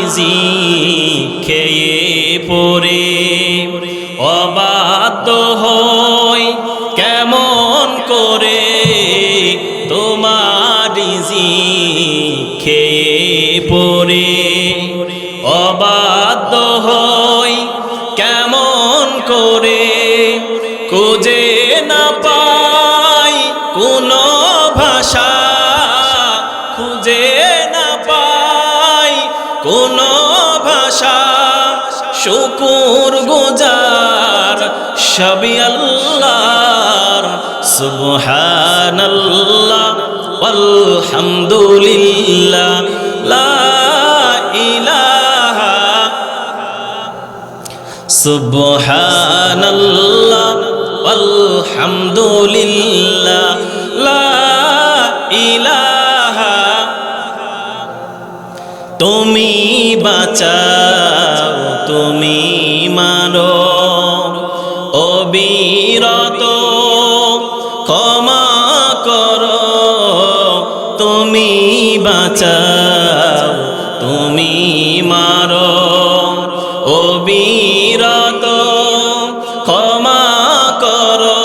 রিজি খেয়ে পরে অবাধ্য হই কেমন করে তোমার রিজি খেয়ে পরে অবাধ্য হই কেমন করে খুঁজে না পাই কোনো ভাষা খুঁজে না পাই কোনো ভাষা শুকুর গুজার সবই আল্লাহর সুবহানাল্লাহ আলহামদুলিল্লাহ লা ইলাহা সুবহানাল্লাহ আলহামদুলিল্লাহ লা ইলাহা তুমি বাঁচাও তুমি মারো অবিরত ক্ষমা করো তুমি বাঁচাও তুমি মারো অবিরত ক্ষমা করো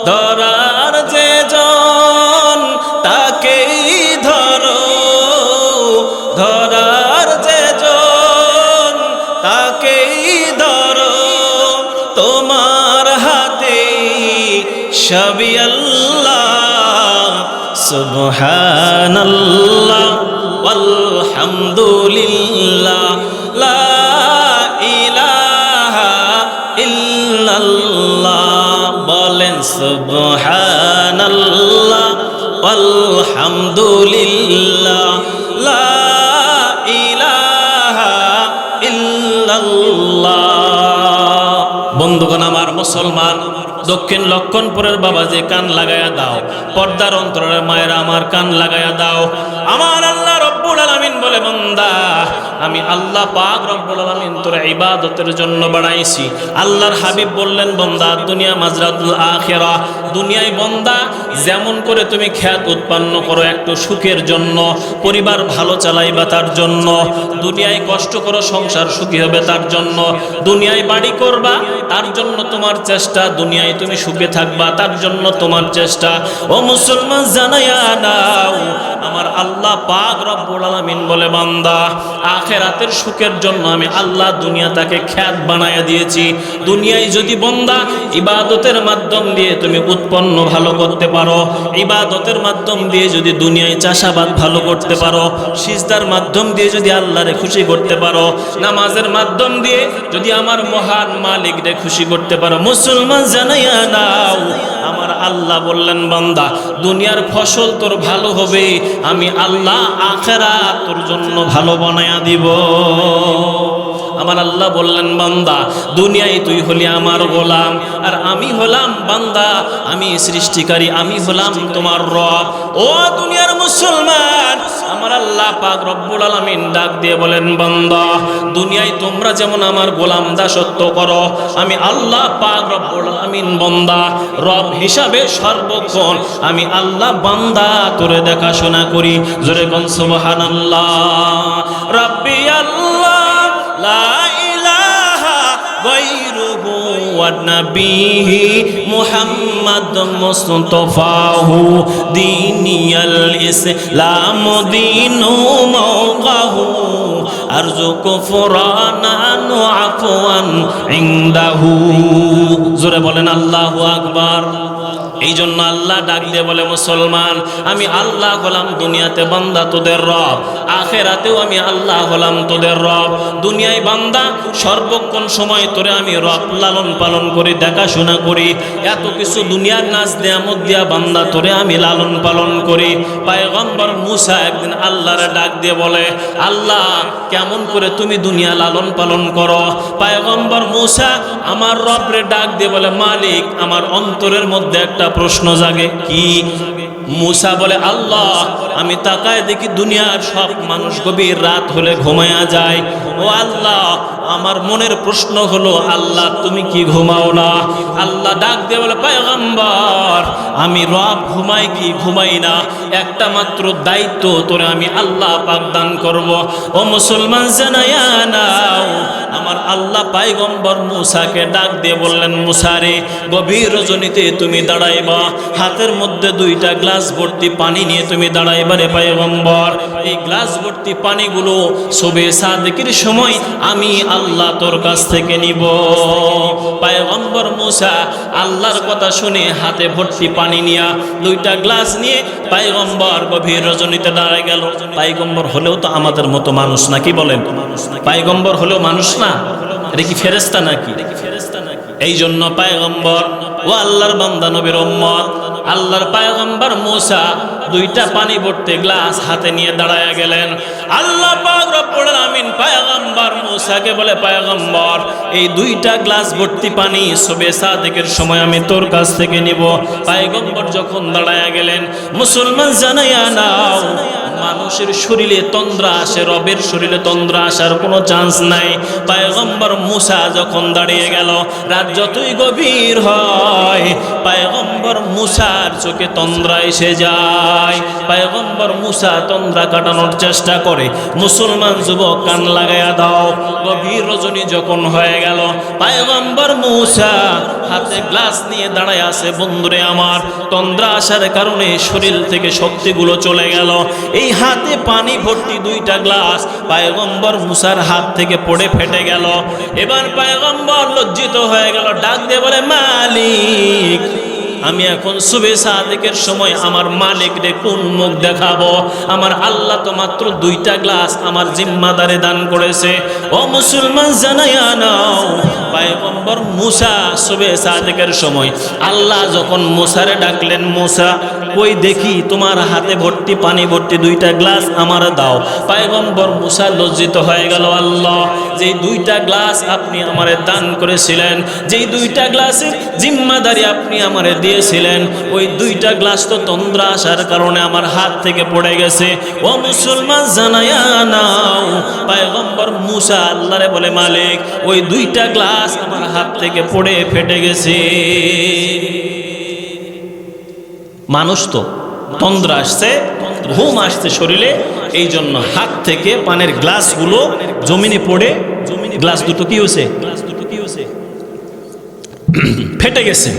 ধরার যে জন তাকেই ধরো ধরার যে জন তাকেই ধরো তোমার হাতে সবই আল্লাহ সুবহানাল্লাহ আলহামদুলিল্লাহ লা ইলাহা ইল্লাল্লাহ বলেন সুবহানাল্লাহ আলহামদুলিল্লাহ লা ইলাহা ইল্লাল্লাহ। বন্ধুগণ আমার মুসলমান দক্ষিণ লক্ষণপুরের বাবাজি কান লাগায়া দাও, পর্দার অন্তরের মায়েরা আমার কান লাগায়া দাও। আমার আল্লাহ রব্বুল আলামিন বলে বান্দা আমি আল্লাহ পাক রব্বুল আলামিন তোর ইবাদতের জন্য বানাইছি। আল্লাহর হাবিব বললেন বান্দা দুনিয়া মাজরাতুল আখিরা, দুনিয়ায় বান্দা যেমন করে তুমি খ্যাত উৎপন্ন করো একটু সুখের জন্য, পরিবার ভালো চালাইবা তার জন্য, দুনিয়ায় কষ্ট করো সংসার সুখী হবে তার জন্য, দুনিয়ায় বাড়ি করবা তার জন্য তোমার চেষ্টা, দুনিয়ায় তুমি সুখে থাকবা তার জন্য তোমার চেষ্টা। ও মুসলমান জানাইয়া নাও আমার আল্লাহ পাক রব্বুল আলামিন বলে বান্দা আখিরাতের সুখের জন্য আমি আল্লাহ দুনিয়াটাকে খ্যাত বানায়া দিয়েছি। দুনিয়ায় যদি বান্দা ইবাদতের মাধ্যম দিয়ে তুমি উৎপন্ন ভালো করতে পারো, ইবাদতের মাধ্যম দিয়ে যদি দুনিয়ায় চাষাবাদ ভালো করতে পারো, সিজদার মাধ্যম দিয়ে যদি আল্লাহরে খুশি করতে পারো, নামাজের মাধ্যম দিয়ে যদি আমার মহান মালিকরে খুশি করতে পারো, মুসলমান জানাইয়া নাও আমার আল্লাহ বললেন বান্দা দুনিয়ার ফসল তোর ভালো হবে, আমি আল্লাহ আখিরাত তোর জন্য ভালো বানায়া দিব। আমার আল্লাহ বললেন বান্দা দুনিয়ায় তুই হলি আমার গোলাম আর আমি হলাম বান্দা, আমি সৃষ্টিকারী, আমি হলাম তোমার রব। ও দুনিয়ার মুসলমান আমার আল্লাহ পাক রব্বুল আলামিন ডাক দিয়ে বলেন বান্দা দুনিয়ায় তোমরা যেমন আমার গোলাম দাসত্ব করো, আমি আল্লাহ পাক রব্বুল আলামিন বান্দা রব হিসাবে সর্বক্ষণ আমি আল্লাহ বান্দা তোরে দেখাশোনা করি। জোরে কোন সুবহানাল্লাহ। রাব্বি আল্লাহ লা ইলাহা গায়রুহু ওয়া নবিহি মুহাম্মাদ মুস্তাফাহু দীনিয়াল ইসলাম দীনু মাওকাহু আরজুকু ফুরানান ওয়া আফওয়ান ইনদাহু। জোরে বলেন আল্লাহু আকবার। এই জন্য আল্লাহ ডাক দিয়ে বলে মুসলমান আমি আল্লাহ হলাম দুনিয়াতে বান্দা তোদের রব, আখিরাতেও আমি আল্লাহ হলাম তোদের রব। দুনিয়ায় বান্দা সর্বক্ষণ সময় তোরে আমি রব লালন পালন করি, দেখাশোনা করি, এত কিছু দুনিয়ার নাজ নেয়ামত দিয়া বান্দা তোরে আমি লালন পালন করি। পয়গম্বর মুসা একদিন আল্লাহরে ডাক দিয়ে বলে আল্লাহ কেমন করে তুমি দুনিয়া লালন পালন করো? পয়গম্বর মুসা আমার রবরে ডাক দিয়ে বলে মালিক আমার অন্তরের মধ্যে একটা প্রশ্ন জাগে। কি মুসা বলে আল্লাহ আমি তাকায় দেখি দুনিয়ার সব মানুষ গভীর রাত হলে ঘুমায়া যায়, ও আল্লাহ আমার মনের প্রশ্ন হলো আল্লাহ তুমি কি ঘুমাও না? আল্লাহ ডাক দিয়ে বলে পয়গম্বর আমি রব ঘুমাই কি ঘুমাই না, একটা মাত্র দায়িত্ব তোরে আমি আল্লাহ পাক দান করব। ও মুসলমান জানায়া নাও, আমার আল্লাহ পয়গম্বর মুসাকে ডাক দিয়ে বললেন মুসা রে গভীর রজনীতে তুমি দাঁড়াইবা, হাতের মধ্যে 2টা গ্লাস ভর্তি পানি নিয়ে তুমি দাঁড়াইবা রে পয়গম্বর। এই গ্লাস ভর্তি পানিগুলো সুবে সাদিকের সময় আমি আল্লাহ তোর কাছ থেকে নিব। পয়গম্বর মুসা আল্লাহর কথা শুনে হাতে ভর্তি পানি নিয়ে 2টা গ্লাস নিয়ে পয়গম্বর গভীর রজনীতে দাঁড়ায় গেল। পয়গম্বর হলেও তো আমাদের মতো মানুষ নাকি বলেন? পয়গম্বর হলেও মানুষ না, এটা কি ফেরেশতা নাকি? এই জন্য পয়গম্বর ও আল্লাহর বান্দা নবীর উম্মত আল্লাহর পয়গম্বর মুসা 2টা পানি ভর্তি গ্লাস হাতে নিয়ে দাঁড়ায়া গেলেন। আল্লাহ পাক রব্বুল আলামিন পয়গম্বর মুসাকে বলে পয়গম্বর এই 2টা গ্লাস ভর্তি পানি সুবে সাদিকের সময় আমি তোর কাছ থেকে নিব। পয়গম্বর যখন দাঁড়ায়া গেলেন, মুসলমান জানায়া নাও মানুষের শরীরে তন্দ্রা আসে, রবের শরীরে তন্দ্রা আসার কোনো চান্স নাই। পয়গম্বর মুসা যখন দাঁড়িয়ে গেল, রাত যতই গভীর হয় পয়গম্বর মুসার চোখে তন্দ্রা এসে যায়। পয়গম্বর মুসা তন্দ্রা কাটানোর চেষ্টা করে। মুসলমান যুবক কান লাগায়া দাও, গভীর রজনী যখন হয়ে গেল পয়গম্বর মুসা হাতে গ্লাস নিয়ে দাঁড়ায় আছে। বন্ধুরে আমার তন্দ্রা আসার কারণে শরীর থেকে শক্তিগুলো চলে গেল। এই হাতে পানি ভর্তি 2টা গ্লাস পয়গম্বর মুসার হাত থেকে পড়ে ফেটে গেল। এবার পয়গম্বর লজ্জিত হয়ে গেল, ডাক দিয়ে বলে মালিক আমি এখন সুবে সাদিকের সময় আমার মালিকরে কোন মুখ দেখাবো? আমার আল্লাহ তো মাত্র 2টা গ্লাস আমার জিম্মাদারে দান করেছে। ও মুসলমান জানায়া নাও পয়গম্বর মুসা সুবে সাদিকের সময় আল্লাহ যখন মুসারে ডাকলেন, মুসা কই দেখি তোমার হাতে ভর্তি পানি ভর্তি 2টা গ্লাস আমার দাও। পয়গম্বর মুসা লজ্জিত হয়ে গেল, আল্লাহ যেই 2টা গ্লাস আপনি আমারে দান করেছিলেন, যেই 2টা গ্লাসের জিম্মাদারি আপনি আমারে দিয়েছিলেন, ওই 2টা গ্লাস তো তন্দ্রা আসার কারণে আমার হাত থেকে পড়ে গেছে। ও মুসলমান জানায়া নাও পয়গম্বর মুসা আল্লাহরে বলে মালিক ওই 2টা গ্লাস আমার হাত থেকে পড়ে ফেটে গেছে। মানুষ তো তন্দ্রা আসছে, ঘুম আসছে শরীরে, এই জন্য হাত থেকে পানের গ্লাসগুলো জমিনে পড়ে গ্লাস দুটো কি হয়েছে? ফেটে গেছে।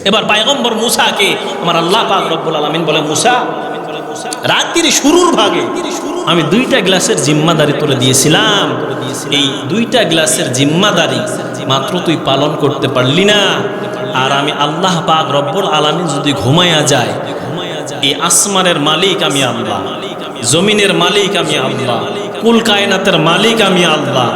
এবার পয়গম্বর মুসাকে আমার আল্লাহ পাক রব্বুল আলামিন বলে মুসা রাত্রির শুরুর ভাগে আমি 2টা গ্লাসের জিম্মাদারি তোরে দিয়েছিলাম, এই 2টা গ্লাসের জিম্মাদারি মাত্র তুই পালন করতে পারলি না। আর আমি আল্লাহ পাক রব্বুল আলামিন যদি ঘুমায়া যায়, এই আসমানের মালিক আমি আল্লাহ, জমিনের মালিক আমি আল্লাহ, কুল কায়নাতের মালিক আমি আল্লাহ,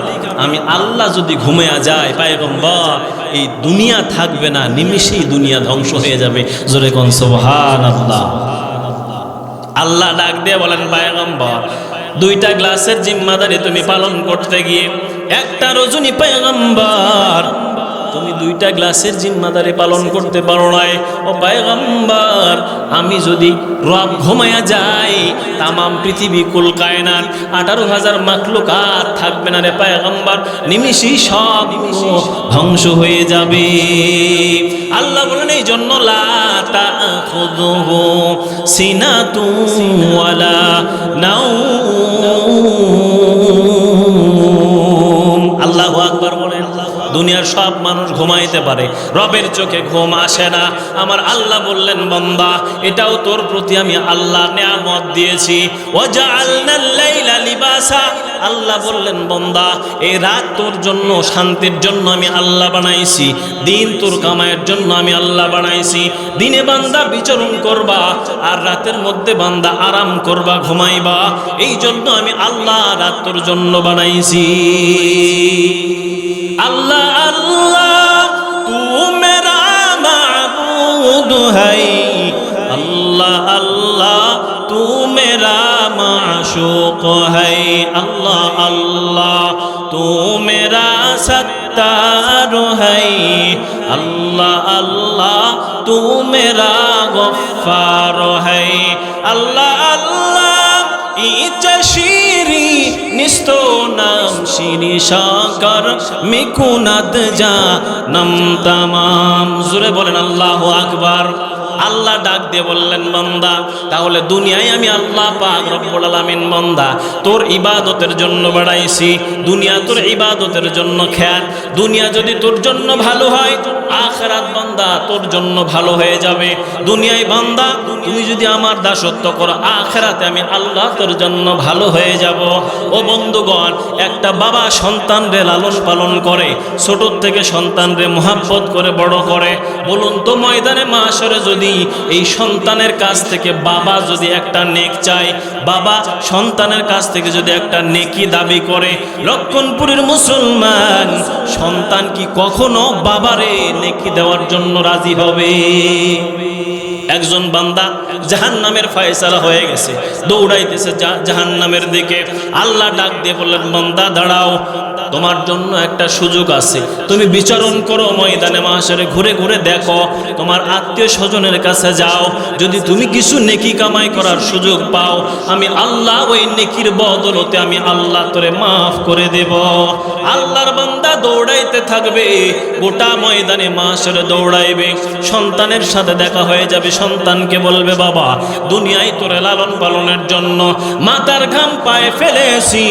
আমি আল্লাহ যদি ঘুমায়া যায় পয়গম্বর এই দুনিয়া থাকবে না, নিমিষেই দুনিয়া ধ্বংস হয়ে যাবে। জোরে কোন সুবহানাল্লাহ। আল্লাহ ডাক দিয়ে বলেন পয়গম্বর 2টা গ্লাসের জিম্মাদারি তুমি পালন করতে গিয়ে একটা রজনী পয়গম্বর তুমি 2টা গ্লাসের জিম্মাদারি পালন করতে পারো নাই। ও পয়গম্বর আমি যদি রব ঘুমায়া যাই তামাম পৃথিবী কুল কায়নাত 18,000 মাখলুকাত থাকবে না রে পয়গম্বর, নিমিষেই সব ধ্বংস হয়ে যাবে। আল্লাহ বলেন এই জন্য লা তাখুযুহু সিনাতুন ওয়ালা নাওম। আল্লাহু আকবার বলেন। দুনিয়ার সব মানুষ ঘুমাইতে পারে, রবের চোখে ঘুম আসে না। আমার আল্লাহ বললেন বান্দা এটাও তোর প্রতি আমি আল্লাহ নিয়ামত দিয়েছি। ওয়াজআলনাল লাইলা লিবাসা, আল্লাহ বললেন বান্দা এই রাত তোর জন্য শান্তির জন্য আমি আল্লাহ বানাইছি, দিন তোর কামাইয়ের জন্য আমি আল্লাহ বানাইছি। দিনে বান্দা বিচরণ করবা আর রাতের মধ্যে বান্দা আরাম করবা, ঘুমাইবা, এই জন্য আমি আল্লাহ রাত তোর জন্য বানাইছি। अल्लाह अल्लाह तू मेरा माबूद है, अल्लाह अल्लाह तू मेरा माशूक है, अल्लाह अल्लाह तू मेरा सत्ता सत्तार है अल्लाह अल्लाह तू मेरा गफ्फार है अल्लाह अल्लाह इचा शिरी निस्तो नाम शिरी शाकर मिकुनाद जा नम तमाम जुरे बोलेन अल्लाहु আকবার আল্লাহ ডাক দিয়ে বললেন বান্দা তাহলে দুনিয়ায় আমি আল্লাহ পাক রব্বুল আলামিন বান্দা তোর ইবাদতের জন্য বাড়াইছি দুনিয়া তোর ইবাদতের জন্য খেয়াল দুনিয়া যদি তোর জন্য ভালো হয় আখিরাত বান্দা তোর জন্য ভালো হয়ে যাবে দুনিয়ায় বান্দা তুমি যদি আমার দাসত্ব করো আখিরাতে আমি আল্লাহ তোর জন্য ভালো হয়ে যাব ও বন্ধুগণ একটা বাবা সন্তানরে লালন পালন করে ছোট থেকে সন্তানরে মোহাব্বত করে বড় করে বলুন তো ময়দানে মাশরে যদি এই সন্তানের কাছ থেকে বাবা যদি একটা নেক চায় বাবা সন্তানের কাছ থেকে যদি একটা নেকি দাবি করে লক্ষণপুরের মুসলমান সন্তান কি কখনো বাবারে নেকি দেওয়ার জন্য রাজি হবে একজন বান্দা জাহান্নামের ফয়সালা হয়ে গেছে দৌড়াইতেছে জাহান্নামের দিকে আল্লাহ ডাক দিয়ে বললেন বান্দা দাঁড়াও তোমার জন্য একটা সুযোগ আছে তুমি বিচারণ করো ময়দানে মাশরে ঘুরে ঘুরে দেখো তোমার আত্মীয় স্বজনের কাছে যাও যদি তুমি কিছু নেকি কামাই করার সুযোগ পাও আমি আল্লাহ ওই নেকির বদলতে আমি আল্লাহ তোরে মাফ করে দেব আল্লাহর বান্দা দৌড়াইতে থাকবে গোটা ময়দানে মাশরে দৌড়াইবে সন্তানের সাথে দেখা হয়ে যাবে সন্তানকে বলবে বাবা দুনিয়ায় তোরে লালন পালনের জন্য মাথার ঘাম পায়ে ফেলেছি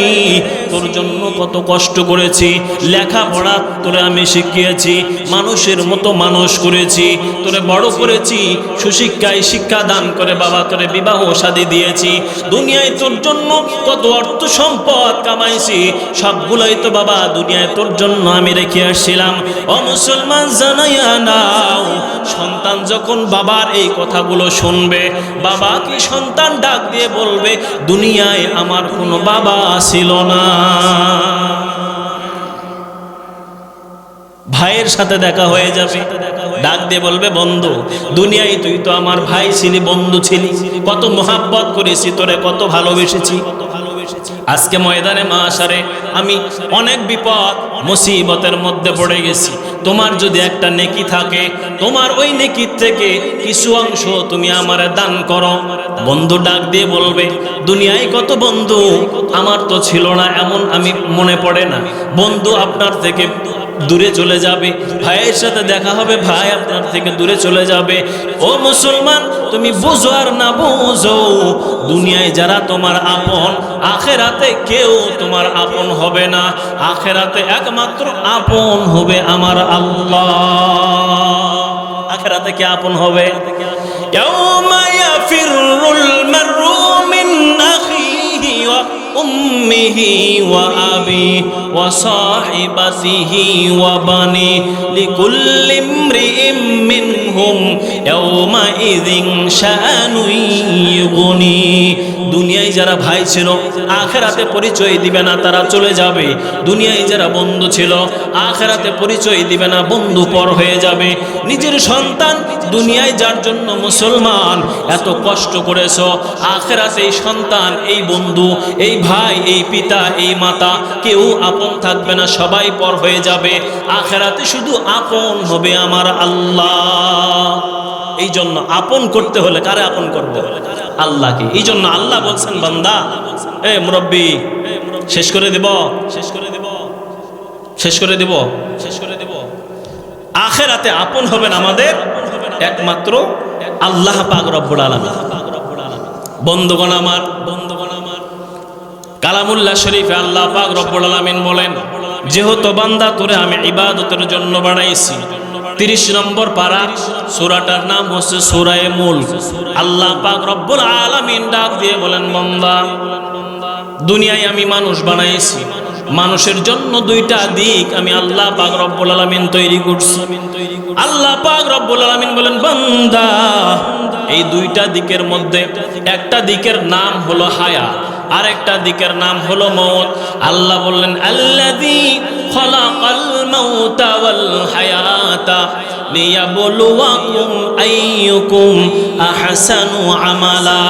তোর জন্য কত কষ্ট করেছি লেখাপড়া তোরে আমি শিখিয়েছি মানুষের মতো মানুষ করেছি তোরে বড় করেছি সুশিক্ষায় শিক্ষা দান করে বাবা তোরে বিবাহ শাদী দিয়েছি দুনিয়ায় তোর জন্য কত অর্থ সম্পদ কামাইছি সবগুলোই তো বাবা দুনিয়ায় তোর জন্য আমি রেখে আসছিলাম ও মুসলমান জানাইয়া নাও সন্তান যখন বাবার এই কথাগুলো শুনবে বাবা কি সন্তান ডাক দিয়ে বলবে দুনিয়ায় আমার কোনো বাবা ছিল না ভাইয়ের সাথে দেখা হয়ে যাবে ডাক দিয়ে বলবে বন্ধু দুনিয়ায় তুই তো আমার ভাই ছিলি বন্ধু ছিলি কত মোহাব্বত করেছি তোরে কত ভালোবেসেছি আজকে ময়দানে মাশরে আমি অনেক বিপদ মুসিবতের মধ্যে পড়ে গেছি তোমার যদি একটা নেকি থাকে তোমার ওই নেকির থেকে কিছু অংশ তুমি আমারে দান করো বন্ধু ডাক দিয়ে বলবে দুনিয়ায় কত বন্ধু আমার তো ছিল না এমন আমি মনে পড়ে না বন্ধু আপনার থেকে দূরে চলে যাবে ভাইয়ের সাথে দেখা হবে ভাই আপনার থেকে দূরে চলে যাবে ও মুসলমান তুমি বুঝো আর না বুঝো দুনিয়ায় যারা তোমার আপন আখিরাতে কেউ তোমার আপন হবে না আখিরাতে একমাত্র আপন হবে আমার আল্লাহ আখিরাতে কে আপন হবে ইয়াউমা ইয়াফিরুল মারউ মিন আখিহি ওয়া উম্মিহি ওয়া আবি ওয়া সাহিবাতিহি ওয়া বানি লিকুল্লি ইমরিইম মিনহুম ইয়াউমা ইযিন শাআনু ইউগনি দুনিয়ায় যারা ভাই ছিল আখিরাতে পরিচয় দিবে না তারা চলে যাবে দুনিয়ায় যারা বন্ধু ছিল আখিরাতে পরিচয় দিবে না বন্ধু পর হয়ে যাবে নিজের সন্তান দুনিয়ায় যার জন্য মুসলমান এত কষ্ট করেছো আখিরাতে এই সন্তান এই বন্ধু এই ভাই এই পিতা এই মাতা কেউ আপন থাকবে না সবাই পর হয়ে যাবে আখিরাতে শুধু আপন হবে আমার আল্লাহ এই জন্য আপন করতে হলে কারে আপন করব আল্লাহকে এই জন্য আল্লাহ বলছেন বান্দা এ মুরব্বি শেষ করে দেব আখিরাতে আপন হবেন আমাদের একমাত্র আল্লাহ পাক রব্বুল আলামিন বন্ধুগণ আমার কালামুল্লাহ শরীফে আল্লাহ পাক রব্বুল আলামিন বলেন যেহেতু বান্দা তোরে আমি ইবাদতের জন্য বানাইছি 30 নম্বর পারা সূরাটার নাম হচ্ছে সূরা মুলক আল্লাহ পাক রব্বুল আলামিন ডাক দিয়ে বলেন বান্দা দুনিয়ায় আমি মানুষ বানাইছি মানুষের জন্য দুইটা দিক আমি আল্লাহ পাক রব্বুল আলামিন তৈরি করছি আল্লাহ পাক রব্বুল আলামিন বলেন বান্দা এই দুইটা দিকের মধ্যে একটা দিকের নাম হলো হায়া আরেকটা দিকের নাম হলো মওত আল্লাহ বললেন আল্লাযী খালাকাল মাউতা ওয়াল হায়াতা লিয়াবলুয়াকুম আইয়ুকুম আহসানু আমালা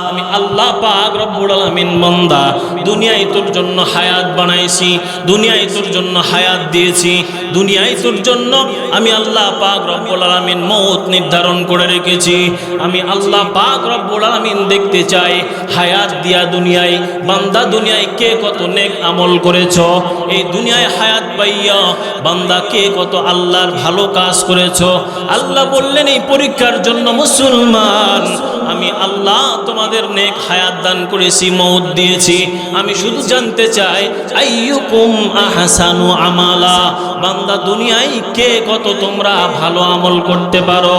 আমি আল্লাহ পাক রব্বুল আলামিন বান্দা দুনিয়ায় তোর জন্য হায়াত বানাইছি, দুনিয়ায় তোর জন্য হায়াত দিয়েছি, দুনিয়ায় তোর জন্য আমি আল্লাহ পাক রব্বুল আলামিন মওত নির্ধারণ করে রেখেছি। আমি আল্লাহ পাক রব্বুল আলামিন দেখতে চাই হায়াত দিয়া দুনিয়ায় বান্দা দুনিয়ায় কে কত নেক আমল করেছ, এই দুনিয়ায় হায়াত পাইয়া বান্দা কে কত আল্লাহর ভালো কাজ করেছ। আল্লাহ বললেন এই পরীক্ষার জন্য মুসলমান আমি আল্লাহ তোমাদের নেক হায়াত দান করেছি, মওত দিয়েছি। আমি শুধু জানতে চাই আইয়ুকুম আহসানু আমালা, বান্দা দুনিয়ায় কে কত তোমরা ভালো আমল করতে পারো।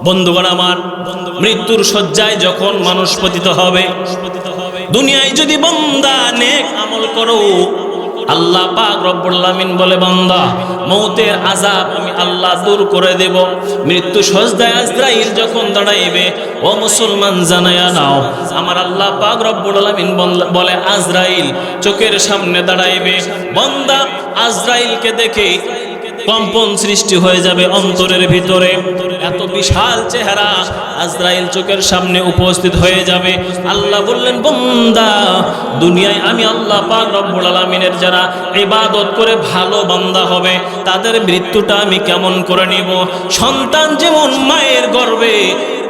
বন্ধুগণ আমার, মৃত্যুর শয্যায় যখন মানুষ পতিত হবে, দুনিয়ায় যদি বান্দা নেক আমল করো, আল্লাহ পাক রব্বুল আলামিন বলে বান্দা মওতের আযাব আমি আল্লাহ দূর করে দেব। মৃত্যু সজদায় আজরাইল যখন দাঁড়াইবে, ও মুসলমান জানায়া নাও আমার আল্লাহ পাক রব্বুল আলামিন বলে আজরাইল চোখের সামনে দাঁড়াইবে। বান্দা আজরাইলকে দেখে কম্পন সৃষ্টি হয়ে যাবে অন্তরের ভিতরে, এত বিশাল চেহারা আজরাইল চোখের সামনে উপস্থিত হয়ে যাবে। আল্লাহ বললেন বান্দা দুনিয়ায় আমি আল্লাহ পাক রব্বুল আলামিনের যারা ইবাদত করে ভালো বান্দা হবে তাদের মৃত্যুটা আমি কেমন করে নিব। সন্তান যেমন মায়ের গর্ভে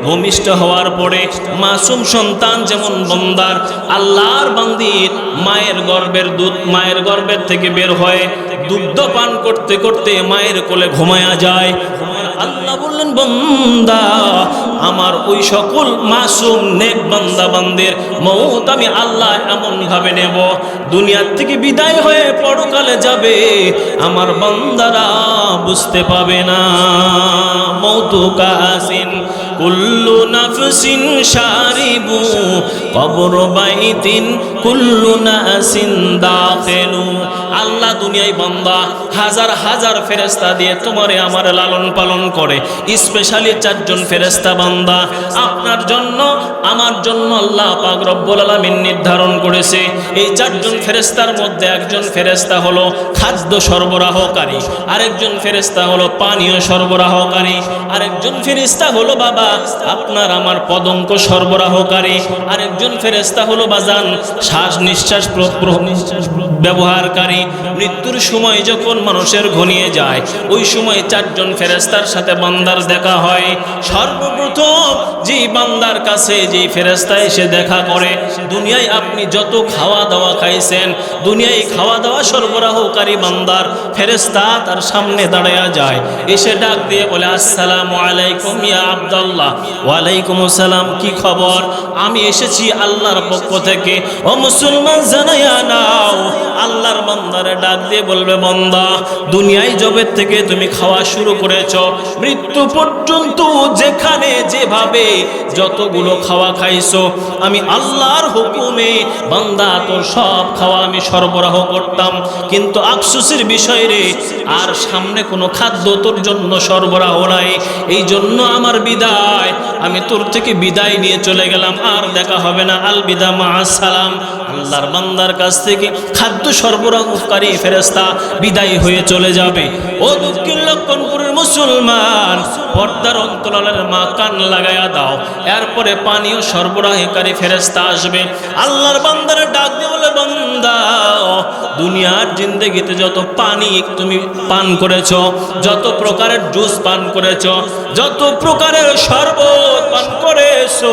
ভূমিষ্ঠ হওয়ার পরে মাসুম সন্তান যেমন বান্দার আল্লাহর বান্দির মায়ের গর্ভের দুধ মায়ের গর্ভের থেকে বের হয়ে দুগ্ধ পান করতে করতে মায়ের কোলে ঘুমায়া যায়, আল্লাহ বললেন বান্দা আমার ওই সকল মাসুম নেক বান্দা বান্দের মওত আমি আল্লাহ এমন ভাবে নেব, দুনিয়ার থেকে বিদায় হয়ে পরকালে যাবে আমার বান্দারা বুঝতে পাবে না। মওতু কাসিন কুল্লু নাফসিন শারিবু কবর বাইতিন কুল্লু নাসিন দাখিলু। আল্লাহ দুনিয়ায় বান্দা হাজার হাজার ফেরেশতা দিয়ে তোমারে আমার লালন পালন করে, স্পেশালি চারজন ফেরেশতা বান্দা আপনার জন্য আমার জন্য আল্লাহ পাক রব্বুল আলামিন নির্ধারণ করেছে। এই চারজন ফেরেশতার মধ্যে একজন ফেরেশতা হলো খাদ্য সরবরাহকারী, আরেকজন ফেরেশতা হলো পানীয় সরবরাহকারী, আরেকজন ফেরেশতা হলো বাবা আপনার আমার পদঙ্ক সরবরাহকারী, আরেকজন ফেরেশতা হলো বাজান শ্বাস নিঃশ্বাস ব্যবহারকারী। মৃত্যুর সময় যখন মানুষের ঘনিয়ে যায় ওই সময় চারজন ফেরেশতার সাথে বান্দার দেখা হয়। সর্বপ্রথম যেই বান্দার কাছে যেই ফেরেশতা এসে দেখা করে, দুনিয়ায় আপনি যত খাওয়া দাওয়া খাইছেন দুনিয়ায় খাওয়া দাওয়া সরবরাহকারী বান্দার ফেরেশতা তার সামনে দাঁড়ায়া যায়, এসে ডাক দিয়ে বলে আসসালামু আলাইকুম ইয়া আব্দুল্লাহ। ওয়ালাইকুম আসসালাম, কি খবর? আমি এসেছি আল্লাহর পক্ষ থেকে। ও মুসলমান জানায়া নাও আল্লাহর বান্দারে ডাক দিয়ে বলবে বান্দা দুনিয়ায় জবের থেকে তুমি খাওয়া শুরু করেছো মৃত্যু পর্যন্ত যেখানে যেভাবে যতগুলো খাওয়া খাইছো আমি আল্লাহর হুকুমে বান্দা তোর সব খাওয়া আমি সরবরাহ করতাম, কিন্তু আফসোসের বিষয় রে আর সামনে কোনো খাদ্য তোর জন্য সরবরাহ নাই, এই জন্য আমার বিদায়, আমি তোর থেকে বিদায় নিয়ে চলে গেলাম, আর দেখা হবে না, আল বিদা মা আসসালাম। আল্লাহর বান্দার কাছ থেকে খাদ্য সরবরাহকারী ফেরেশতা বিদায় হয়ে চলে যাবে। ও দক্ষিণ লক্ষণপুরের মুসলমান পর্দার অন্তরালের মা কান লাগায়া দাও, এরপরে পানীয় সরবরাহকারী ফেরেশতা আসবে। আল্লাহর বান্দার ডাক দিয়ে বলে বান্দা দুনিয়ার জিন্দেগিতে যত পানি তুমি পান করেছো, যত প্রকারের জুস পান করেছো, যত প্রকারের শরবত পান করেছো,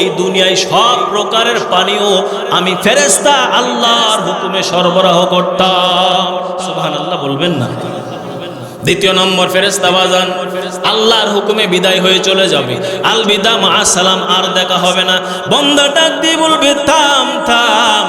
এই দুনিয়ায় সব প্রকারের পানীয় আমি ফেরেশতা আল্লাহর হুকুমে সরবরাহ করতাম। সুবহানাল্লাহ বলবেন না? দ্বিতীয় নম্বর ফেরেশতা বাজান আল্লাহর হুকুমে বিদায় হয়ে চলে যাবে, আল বিদা মা আসসালাম, আর দেখা হবে না। বান্দা ডাক দিয়ে বলবে থাম থাম,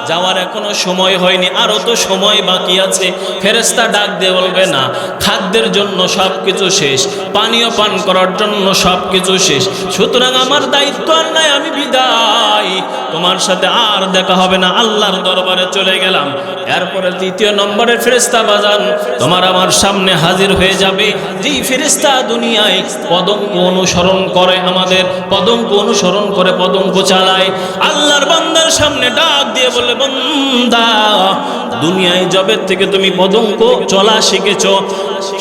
যাওয়ার এখনো সময় হয়নি, আরো তো সময় বাকি আছে। ফেরেশতা ডাক দিয়ে বলবে না, খাদ্যের জন্য সবকিছু শেষ, পানীয় পান করার জন্য সবকিছু শেষ, সুতরাং আমার দায়িত্ব আর নাই, আমি বিদায়, তোমার সাথে আর দেখা হবে না, আল্লাহর দরবারে চলে গেলাম। এরপরে তৃতীয় নম্বরের ফেরেশতা বাজান তোমার আমার সামনে হাজির হয়ে যাবে, যেই ফেরেশতা দুনিয়ায় পদঙ্ক অনুসরণ করে, আমাদের পদঙ্ক অনুসরণ করে পদঙ্ক চালায়। আল্লাহর বান্দার সামনে ডাক দিয়ে বলে বান্দা দুনিয়ায় জবের থেকে তুমি পদঙ্ক চলা শিখেছো,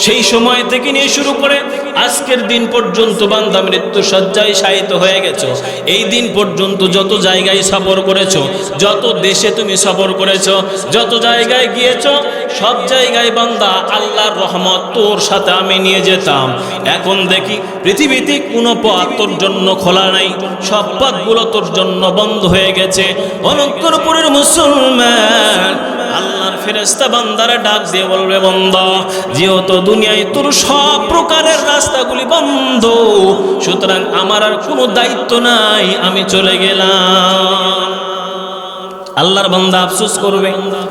সেই সময় থেকে নিয়ে শুরু করে আজকের দিন পর্যন্ত বান্দা মৃত্যু শয্যায় শায়িত হয়ে গেছো। এই দিন পর্যন্ত যত জায়গায় সফর করেছো, যত দেশে তুমি সফর করেছো, যত জায়গায় গিয়েছো, সব জায়গায় বান্দা আল্লাহর রহমত তোর সাথে আমি নিয়ে যেতাম। এখন দেখি পৃথিবীতে কোনো পথ তোর জন্য খোলা নাই, সব পথগুলো তোর জন্য বন্ধ হয়ে গেছে। অনন্তরপুরের মুসলমান আল্লাহর ফেরেশতা বান্দারে ডাক দিয়ে বলবে, বান্দা যেহেতু দুনিয়ায় তোর সব প্রকারের রাস্তাগুলি বন্ধ, সুতরাং আমার আর কোনো দায়িত্ব নাই, আমি চলে গেলাম। আল্লাহর বান্দা আফসোস করবে,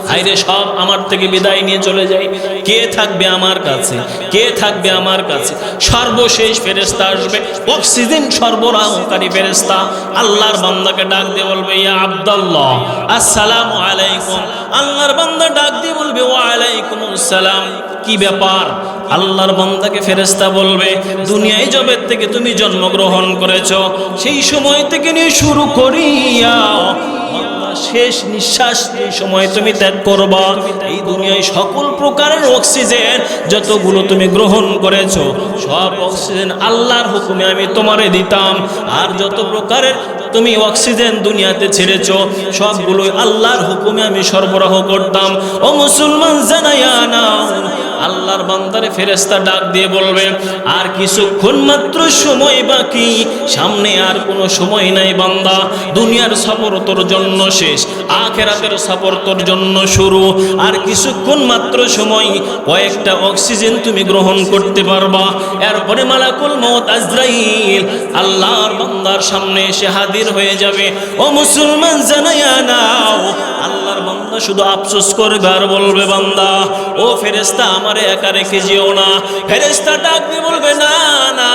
হায়রে সব আমার থেকে বিদায় নিয়ে চলে যায়, কে থাকবে আমার কাছে, কে থাকবে আমার কাছে? সর্বশেষ ফেরেশতা আসবে, অক্সিজেন সরবরাহকারী ফেরেশতা আল্লাহর বান্দাকে ডাক দিয়ে বলবে, ইয়া আব্দুল্লাহ আসসালামু আলাইকুম। আল্লাহর বান্দা ডাক দিয়ে বলবে, ওয়া আলাইকুমুস সালাম। কি ব্যাপার? আল্লাহর বান্দাকে ফেরেশতা বলবে, দুনিয়ায় জবে থেকে তুমি জন্মগ্রহণ করেছো, সেই সময় থেকে নিয়ে শুরু করিয়া শেষ নিঃশ্বাস যে সময় তুমি ত্যাগ করবা, এই দুনিয়ায় সকল প্রকারের অক্সিজেন যতগুলো তুমি গ্রহণ করেছো, সব অক্সিজেন আল্লাহর হুকুমে আমি তোমারে দিতাম। আর যত প্রকারের তুমি অক্সিজেন দুনিয়াতে ছেড়েছো, সবগুলোই আল্লাহর হুকুমে আমি সরবরাহ করতাম। ও মুসলমান, জানাইয়া নাও, আল্লাহর বান্দারে ফেরেশতা ডাক দিয়ে বলবে, আর কিছুক্ষণ মাত্র সময় বাকি, সামনে আর কোনো সময় নাই বান্দা। দুনিয়ার সফর তোর জন্য শেষ, আখিরাতের সফর তোর জন্য শুরু। আর কিছুক্ষণ মাত্র সময়, কয়েকটা অক্সিজেন তুমি গ্রহণ করতে পারবা। এরপরে মালাকুল মউত আজরাইল আল্লাহর বান্দার সামনে এসে হাজির হয়ে যাবে। ও মুসলমান, জানাইয়া নাও, আল্লাহর বান্দা শুধু আফসোস করবে আর বলবে, বান্দা ও ফেরেশতা আমারে একা রেখে যেও না। ফেরেশতা ডাক দিয়ে বলবে, না না,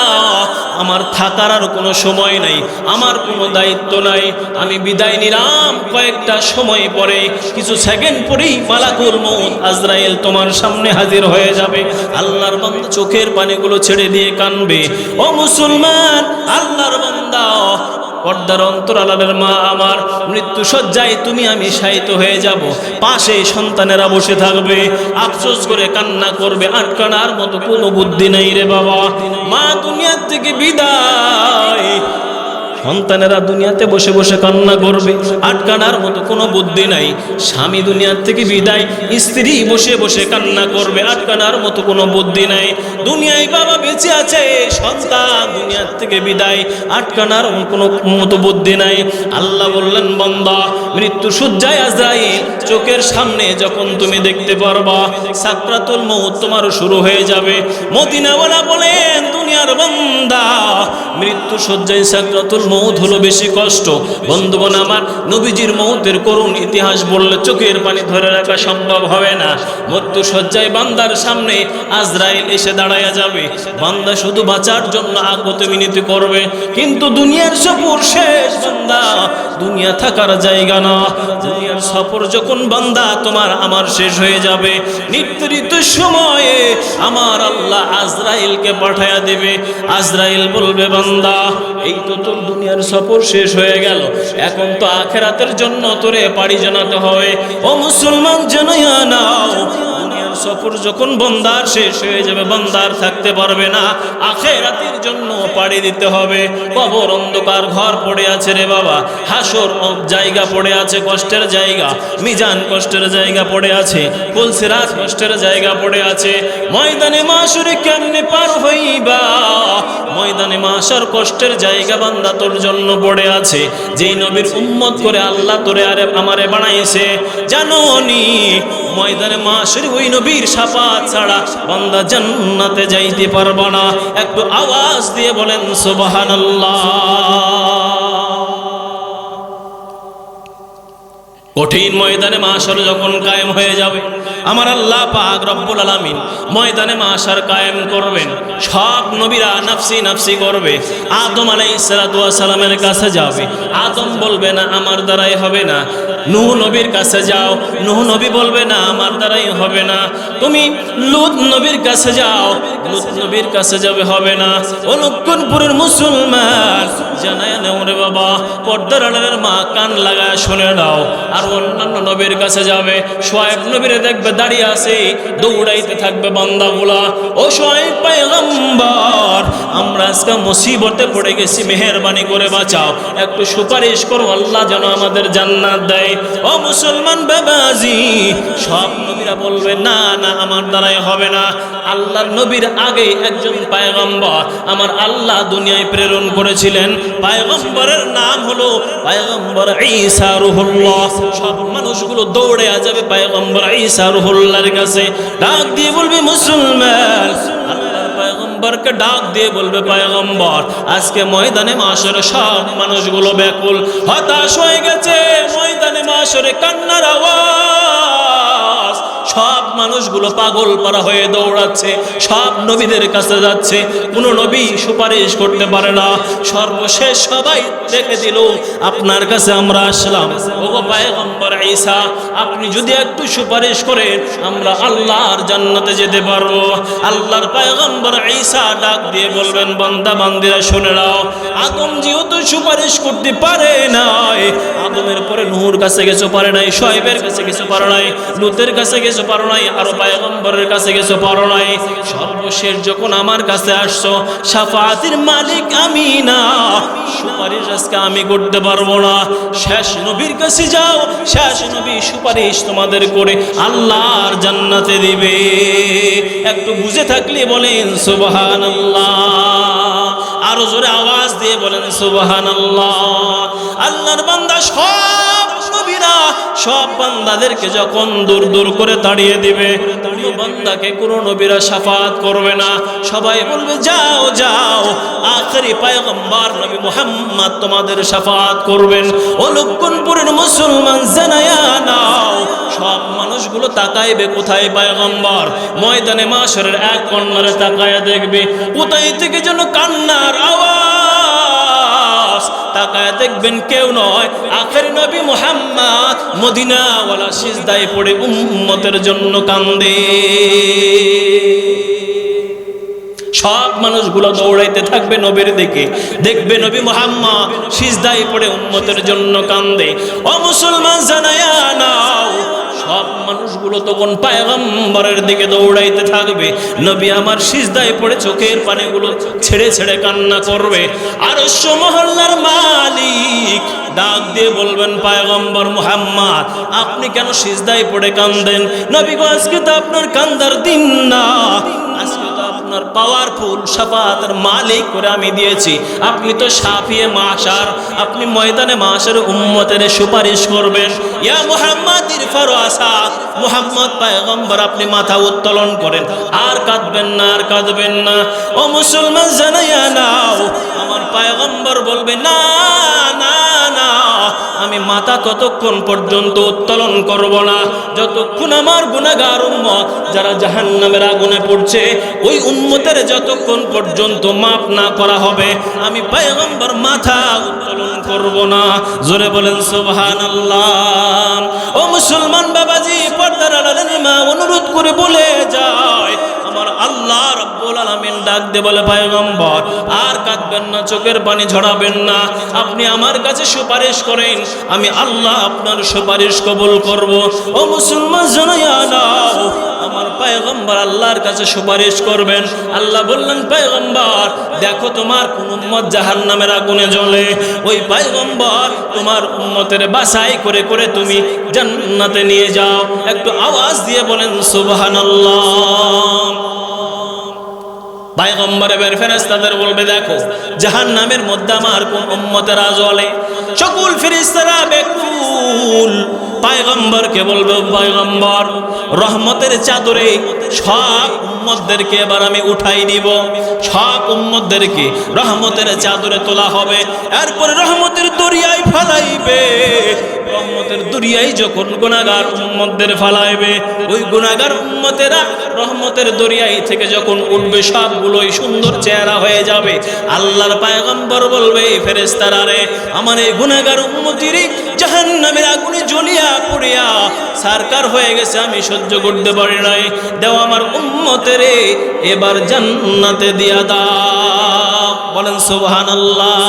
আমার থাকার আর কোনো সময় নাই, আমার কোনো দায়িত্ব নাই, আমি বিদায় নিলাম। কয়েকটা সময় পরে, কিছু সেকেন্ড পরেই মালাকুল মউত আজরাইল তোমার সামনে হাজির হয়ে যাবে। আল্লাহর বান্দা চোখের পানিগুলো ছেড়ে দিয়ে কাঁদবে। ও মুসলমান, আল্লাহর বান্দা পর্দার অন্তরালের মা আমার, মৃত্যু শয্যায় তুমি আমি শায়িত হয়ে যাব, পাশে সন্তানেরা বসে থাকবে, আফসোস করে কান্না করবে, আটকানোর মতো কোনো বুদ্ধি নেই রে বাবা। মা দুনিয়ার থেকে বিদায়, সন্তানেরা দুনিয়াতে বসে বসে কান্না করবে, আটকানোর মতো কোনো বুদ্ধি নাই। স্বামী দুনিয়ার থেকে বিদায়, স্ত্রী বসে বসে কান্না করবে, আটকানোর মতো কোনো বুদ্ধি নাই। দুনিয়ায় বাবা বেঁচে আছে, সন্তান দুনিয়ার থেকে বিদায়, আটকানোর কোনো মতো বুদ্ধি নাই। আল্লাহ বললেন, বান্দা মৃত্যু শয্যায় আজরাইল চোখের সামনে যখন তুমি দেখতে পারবা, সাকরাতুল মউত তোমারও শুরু হয়ে যাবে। মদিনাওয়ালা বলেন, দুনিয়ার বান্দা মৃত্যু শয্যায় সাকরাতুল মউত হলো বেশি কষ্ট। বন্ধুগণ আমার, নবীজির মউতের করুণ ইতিহাস বললে চোখের পানি ধরে রাখা সম্ভব হবে না। মৃত্যু শয্যায় বান্দার সামনে আজরাইল এসে দাঁড়ায়া যাবে, বান্দা শুধু বাঁচার জন্য আগত মিনতি করবে, কিন্তু দুনিয়ার সফর শেষ বান্দা, দুনিয়া থাকার জায়গা না। দুনিয়ার সফর যখন বান্দা তোমার আমার শেষ হয়ে যাবে, নির্ধারিত সময়ে আমার আল্লাহ আজরাইলকে পাঠায়া দেবে। আজরাইল বলবে, বান্দা এই তো তোর দুনিয়ার সফর শেষ হয়ে গেল, এখন তো আখিরাতের জন্য তোরে পাড়ি জানাতে হবে। ও মুসলমান, জানাইয়া নাও, দুনিয়ার সফর যখন বান্দার শেষ হয়ে যাবে, বান্দার থাকতে পারবে না, আখিরাতের জন্য পাড়ি দিতে হবে। কবর অন্ধকার ঘর পড়ে আছে রে বাবা, হাসর জায়গা পড়ে আছে, কষ্টের জায়গা, মিজান কষ্টের জায়গা পড়ে আছে, পুলসিরাত কষ্টের জায়গা পড়ে আছে। ময়দানে মাশরে কেমনে পার হইবা, ময়দানে মাশর কষ্টের জায়গা বান্দা তোর জন্য পড়ে আছে। যেই নবীর উম্মত করে আল্লাহ তোরে আরে আমারে বানাইছে, জানো নি ময়দানে মাশরে ওই নবীর শাফাত ছাড়া বান্দা জান্নাতে যাইতে পারবে না। একটু আওয়াজ দিয়ে বলেন সুবহানাল্লাহ। কঠিন ময়দানে মাশর যখন কায়েম হয়ে যাবে, আমার আল্লাহ পাক রব্বুল আলামিন ময়দানে মাশর কায়েম করবেন। সব নবীরা নাফসি নাফসি করবে। আদম আলাইহিস সালাতু ওয়াস সালামের কাছে যাবে, আদম বলবে না আমার দ্বারাই হবে না। নূহ নবীর কাছে যাও, নূহ নবী বলবে না আমার দ্বারাই হবে না। তুমি লূত নবীর কাছে যাও, লূত নবীর কাছে যাবে, হবে না। ও লক্ষণপুরের মুসলমান, জানায় নাও রে বাবা, পর্দার আড়ালের মা, কান লাগায় শুনে নাও। আর অন্যান্য নবীর কাছে যাবে, শোয়েব নবীরে দেখবে দাঁড়িয়ে আছে, দৌড়াইতে থাকবে বান্দাগুলা, ও শোয়েব পয়গম্বর আমরা আজকে মুসিবতে পড়ে গেছি, মেহেরবানি করে বাঁচাও, একটু সুপারিশ করো আল্লাহ যেন আমাদের জান্নাত দেয়। ও মুসলমান বাবাজি, সব নবীরা বলবে না না আমার দ্বারাই হবে না। আল্লাহর নবীর আগে একজন পয়গম্বর আমার আল্লাহ দুনিয়ায় প্রেরণ করেছিলেন, পয়গম্বরের নাম হলো পয়গম্বর ঈসা রূহুল্লাহ। সব মানুষগুলো দৌড়ে যাবে পয়গম্বর ঈসা রূহুল্লাহর কাছে, ডাক দিয়ে বলবে মুসলমান, আল্লাহর পয়গম্বরকে ডাক দিয়ে বলবে পয়গম্বর আজকে ময়দানে মাশরে সব মানুষগুলো ব্যাকুল হতাশ হয়ে গেছে, ময়দানে মাশরে কান্নার আওয়াজ, সব মানুষগুলো পাগল পারা হয়ে দৌড়াচ্ছে, সব নবীদের কাছে যাচ্ছে, কোনো নবী সুপারিশ করতে পারে না। সর্বশেষ সবাই দেখে দিল আপনার কাছে আমরা আসলাম, ওগো পয়গম্বর ঈসা আপনি যদি একটু সুপারিশ করেন আমরা আল্লাহর জান্নাতে যেতে পারবো। আল্লাহর পয়গম্বর ঈসা ডাক দিয়ে বলবেন বান্দা বান্দিরা শুনে নাও, আদম যেহেতু সুপারিশ করতে পারে নাই, আদমের পরে নূহর কাছে কিছু পারে নাই, শোয়েবের কাছে কিছু পারে নাই, লূতের কাছে কিছু পারো নাই, আর পয়গম্বরের কাছে কিছু পারো নাই, সর্বশেষ যখন আমার কাছে আসছো শাফাআতের মালিক আমি না, সুপারিশ আজকে আমি করতে পারবো না, শেষ নবীর কাছে যাও, শেষ নবী সুপারিশ তোমাদের করে আল্লাহর জান্নাতে দিবে। একটু বুঝে থাকলে বলেন সুবহানাল্লাহ, আরো জোরে আওয়াজ দিয়ে বলেন সুবহানাল্লাহ। আল্লাহর বান্দা সব নবীরা সব বান্দাদেরকে যখন দূর দূর করে তাড়িয়ে দিবে, কোনো বান্দাকে কোনো নবীরা শাফাত করবে না, সবাই বলবে যাও যাও, আখেরি পয়গম্বর নবী মুহাম্মদ তোমাদের শাফাত করবেন। ও লক্ষণপুরের মুসলমান জানায়া নাও, সব মানুষগুলো তাকাইবে কোথায় পয়গম্বর, ময়দানে মাশরের এক কর্নারে তাকায়া দেখবে কোথায় থেকে যেন কান্নার আওয়াজ, তাকায় দেখবেন কেউ নয়, আখেরি নবী মুহাম্মদ মদিনাওয়ালা সিজদায় পড়ে উম্মতের জন্য কান্দে। সব মানুষগুলো দৌড়াইতে থাকবে নবীর দিকে, দেখবে নবী মুহাম্মদ সিজদায় পড়ে উম্মতের জন্য কান্দে। ও মুসলমান জানায়া নাও, সব মানুষগুলো তখন পয়গম্বরের দিকে দৌড়াইতে থাকবে, নবী আমার সিজদায় পড়ে চোখের পানিগুলো ছেড়ে ছেড়ে কান্না করবে। আরশ মহল্লার মালিক ডাক দিয়ে বলবেন পয়গম্বর মুহাম্মদ আপনি কেন সিজদায় পড়ে কান্দেন? নবী গো আজকে তো আপনার কান্দার দিন না, আজকে তো আপনার পাওয়ারফুল শাফাতের মালিক করে আমি দিয়েছি, আপনি তো শাফিয়ে মাশার, আপনি ময়দানে মাশার উম্মতের সুপারিশ করবেন। ইয়া মুহাম্মদ ইরফাউ আসা, মুহাম্মদ পয়গম্বর আপনি মাথা উত্তোলন করেন, আর কাঁদবেন না, আর কাঁদবেন না। ও মুসলমান জানাইয়া নাও, আমার পয়গম্বর বলবে না না না, আমি মাথা ততক্ষণ পর্যন্ত উত্তোলন করব না যতক্ষণ আমার গুনাহগার উম্মত যারা জাহান্নামের আগুনে পড়ছে ওই উম্মতের যতক্ষণ পর্যন্ত মাফ না করা হবে আমি পয়গম্বর মাথা উত্তোলন করব না। জোরে বলেন সুবহানাল্লাহ। ও মুসলমান বাবাজি, পর্দার আড়ালের মা অনুরোধ করে বলে যায়, আমার আল্লাহ রাব্বুল আলামিন ডাক দিয়ে বলে পয়গম্বর আর কাঁদবেন না, চোখের পানি ঝরাবেন না, আপনি আমার কাছে সুপারিশ করেন, আমি আল্লাহ আপনার সুপারিশ কবুল করব। ও মুসলমান জানাইয়া নাও, আমার পয়গম্বর আল্লাহর কাছে সুপারিশ করবেন। আল্লাহ বললেন পয়গম্বর দেখো তোমার কোন উম্মত জাহান্নামের আগুনে জ্বলে, ওই পয়গম্বর তোমার উম্মতের বাছাই করে করে তুমি জান্নাতে নিয়ে যাও। একটু আওয়াজ দিয়ে বলেন সুবহানাল্লাহ। পয়গম্বর এবার ফেরেশতাদের বলবে দেখো জাহান্নামের মধ্যে আমার কোন উম্মতেরা জ্বলে, সকল ফেরেশতারা বেকুল। পয়গম্বরকে বলবে পয়গম্বর রহমতের চাদরে সব উম্মতদেরকে এবার আমি উঠাই নিব, সব উম্মতদেরকে রহমতের চাদরে তোলা হবে, এরপর রহমতের দরিয়ায় ফালাইবে। রহমতের দরিয়ায় যখন গুনাহগার উম্মতদের ফালাইবে, ওই গুনাহগার উম্মতেরা রহমতের দরিয়ায় থেকে যখন উঠবে সবগুলোই সুন্দর চেহারা হয়ে যাবে। আল্লাহর পয়গম্বর বলবে ফেরেশতারা রে আমার এই গুনাহগার উম্মতিরই জাহান্নামের আগুনে জ্বলিয়া পুড়িয়া সারকার হয়ে গেছে, আমি সহ্য করতে পারি নাই, দেও আমার উম্মতেরে এবার জান্নাতে দিয়া দাও। বলেন সুবহানাল্লাহ।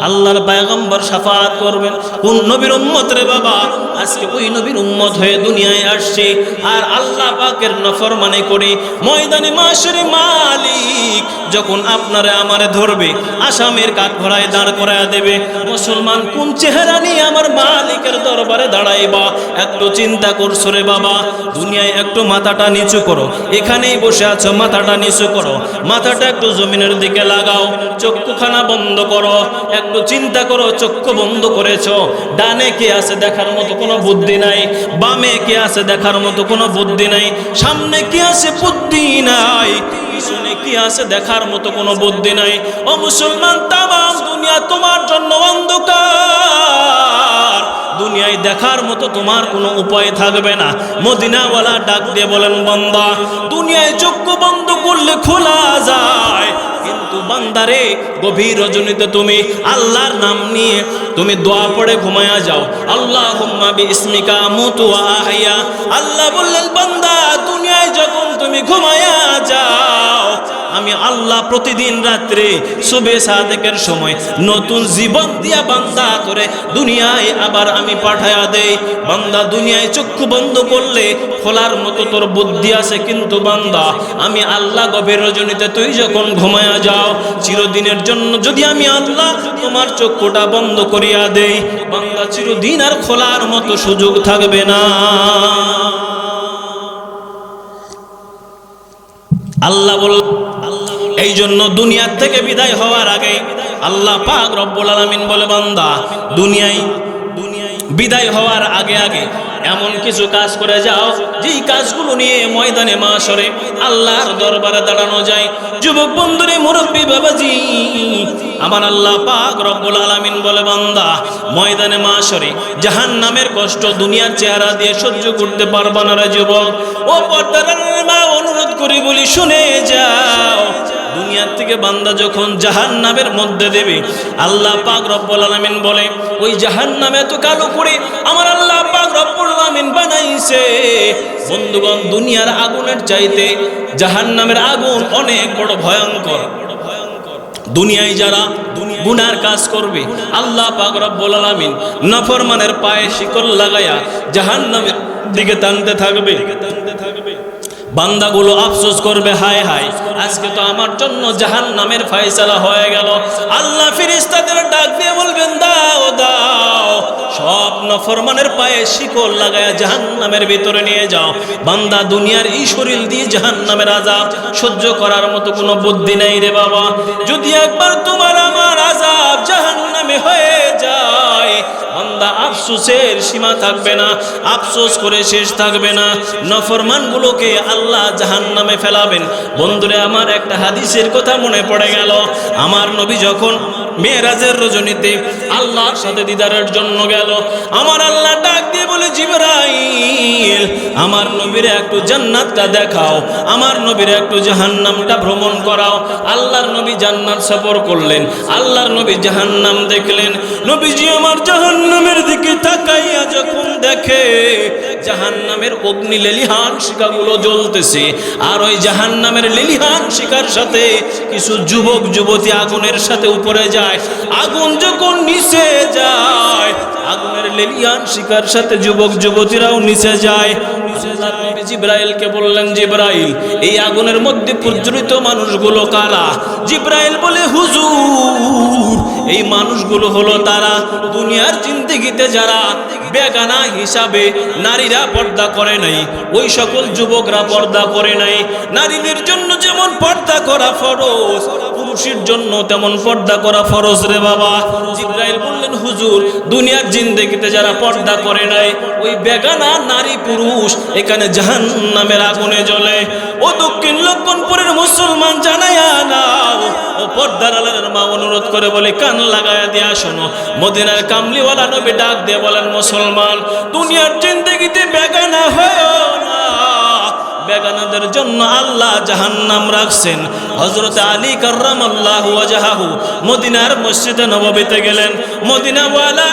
আল্লাহর পয়গম্বর শাফাত করবেন। কোন নবীর উম্মত রে বাবা? আজকে ওই নবীর উম্মত হয়ে দুনিয়ায় আসছে আর আল্লাহ পাকের নাফরমানি করে ময়দানে মাশরে মালিক যখন আপনারে আমারে ধরবে, আসামের কাঠগড়ায় দাঁড় করায় দেবে, মুসলমান কোন চেহারা নিয়ে আমার মালিকের দরবারে দাঁড়াইবা? একটু চিন্তা করছো রে বাবা? দুনিয়ায় একটু মাথাটা নিচু করো, এখানেই বসে আছো, মাথাটা নিচু করো, মাথাটা একটু জমিনের দিকে লাগাও, চক্ষুখানা বন্ধ করো, একটু চিন্তা করো। চক্ষু বন্ধ করেছো, ডানে কে আছে দেখার মতো কোনো বুদ্ধি নাই, বামে কে আছে দেখার মতো কোনো বুদ্ধি নাই, সামনে কি আছে বুদ্ধি নাই, পিছনে কি আছে দেখার মতো কোনো বুদ্ধি নাই। ও মুসলমান, তামাম দুনিয়া তোমার জন্য অন্ধকার, দুনিয়ায় দেখার মতো তোমার কোনো উপায় থাকবে না। মদিনাওয়ালা ডাক দিয়ে বলেন, বান্দা দুনিয়ায় চক্ষু বন্ধ করলে খোলা যায়, কিন্তু বান্দারে গভীর রজনীতে তুমি আল্লাহর নাম নিয়ে তুমি দোয়া পড়ে ঘুমায়া যাও। আল্লাহুম্মা বিইসমিকা আমুতু ওয়া আহইয়া। আল্লাহ বললেন, বান্দা দুনিয়ায় যখন তুমি ঘুমায়া যাও, আমি আল্লাহ প্রতিদিন রাত্রে সুবে সাদেকের সময় নতুন জীবন দিয়া বান্দা করে দুনিয়ায় আবার আমি পাঠায়া দেই। বান্দা দুনিয়ায় চক্ষু বন্ধ করলে খোলার মতো তোর বুদ্ধি আছে, কিন্তু বান্দা আমি আল্লাহ গভীর রজনীতে তুই যখন ঘুমায়া যাও, চিরদিনের জন্য যদি আমি আল্লাহ তোমার চক্ষুটা বন্ধ করিয়া দেই, বান্দা চিরদিন আর খোলার মতো সুযোগ থাকবে না। আল্লাহ বল, এই জন্য দুনিয়ার থেকে বিদায় হওয়ার আগে আল্লাহ পাক রব্বুল আলামিন বলে, বান্দা দুনিয়ায় বিদায় হওয়ার আগে আগে এমন কিছু কাজ করে যাও যেই কাজগুলো নিয়ে ময়দানে মাশরে আল্লাহর দরবারে দাঁড়ানো যায়। যুবক বন্ধুরে, মুরব্বী বাবাজি, আমার আল্লাহ পাক রব্বুল আলামিন বলে, বান্দা ময়দানে মাশরে জাহান্নামের কষ্ট দুনিয়ার চেহারা দিয়ে সহ্য করতে পারবা না রে যুবক। ও পর্দার মা, অনুরোধ করি বলি, শুনে যাও। দুনিয়ার থেকে বান্দা যখন জাহান্নামের মধ্যে দেবে, আল্লাহ পাক রব্বুল আলামিন বলে, ওই জাহান্নামে এত কালো করে আমার আল্লাহ পাক রব্বুল আলামিন বানাইছে। বন্ধুগণ, দুনিয়ার আগুনের চাইতে জাহান্নামের আগুন অনেক বড় ভয়ঙ্কর। দুনিয়ায় যারা গুনার কাজ করবে, আল্লাহ পাক রব্বুল আলামিন নাফরমানের পায়ে শিকল লাগায়া জাহান্নামের দিকে টানতে থাকবে। বান্দাগুলো আফসোস করবে, হায় হায়, আজকে তো আমার জন্য জাহান্নামের ফয়সালা হয়ে গেল। আল্লাহ ফেরেশতাদের ডাক দিয়ে বলবেন, দাও দাও, সব নাফরমানের পায়ে শিকল লাগায়া জাহান্নামের ভিতরে নিয়ে যাও। বান্দা দুনিয়ার এই শরীর দিয়ে জাহান্নামের আযাব সহ্য করার মতো কোনো বুদ্ধি নাই রে বাবা। যদি একবার তোমার আমার আযাব জাহান্নামে হয়ে যায়, বান্দা আফসোসের সীমা থাকবে না, আফসোস করে শেষ থাকবে না। নাফরমানগুলোকে আল্লাহ জাহান্নামে ফেলাবেন। বন্ধুরে আমার, একটা হাদিসের কথা মনে পড়ে গেল। আমার নবী যখন মেরাজের রজনীতে আল্লাহর সাথে দিদারের জন্য গেল, আমার আল্লাহ ডাক দিয়ে বলে, জিবরাইল আমার নবীরে একটু জান্নাতটা দেখাও, আমার নবীরে একটু জাহান্নামটা ভ্রমণ করাও। আল্লাহর নবী জান্নাত সফর করলেন, আল্লাহর নবী জাহান্নাম দেখলেন। নবীজি আমার জাহান্নামের দিকে তাকাইয়া যখন দেখে জাহান্নামের অগ্নি লেলিহান শিখাগুলো জ্বলতেছে, আর ওই জাহান্নামের লেলিহান শিখার সাথে কিছু যুবক যুবতী আগুনের সাথে উপরে যায়। আগুন যখন নিচে যায়, আগুনের লেলিহান শিখার সাথে যুবক যুবতীরাও নিচে যায়। জিবরাইলকে বললেন, জিবরাইল এই আগুনের মধ্যে প্রজ্বলিত মানুষগুলো কারা? জিবরাইল বলে, হুজুর এই মানুষগুলো হলো তারা দুনিয়ার জিন্দেগিতে যারা বেগানা হিসাবে নারীরা পর্দা করে নাই, ওই সকল যুবকরা পর্দা করে নাই। নারীদের জন্য যেমন পর্দা করা ফরজ, পুরুষের জন্য তেমন পর্দা করা ফরজ রে বাবা। জিবরাইল বললেন, হুজুর দুনিয়ার জিন্দেগিতে যারা পর্দা করে নাই, ওই বেগানা নারী পুরুষ এখানে জাহান্নামের আগুনে জ্বলে। ও দক্ষিণ লক্ষণপুরের মুসলমান, জানায়া নাও। ও পর্দার আলার মা অনুরোধ করে বলে, কান লাগায়া দিয়া শোনো। মদিনার কামলিওয়ালা নবী ডাক দিয়ে বলেন, মুসলমান দুনিয়ার জিন্দেগিতে বেগানা হয়ো না। বেগানাদের জন্য আল্লাহ জাহান্নাম রাখছেন। হযরত আলী কাররামাল্লাহু ওয়াজহাহু মদিনার মসজিদে নববীতে গেলেন। মদিনাওয়ালা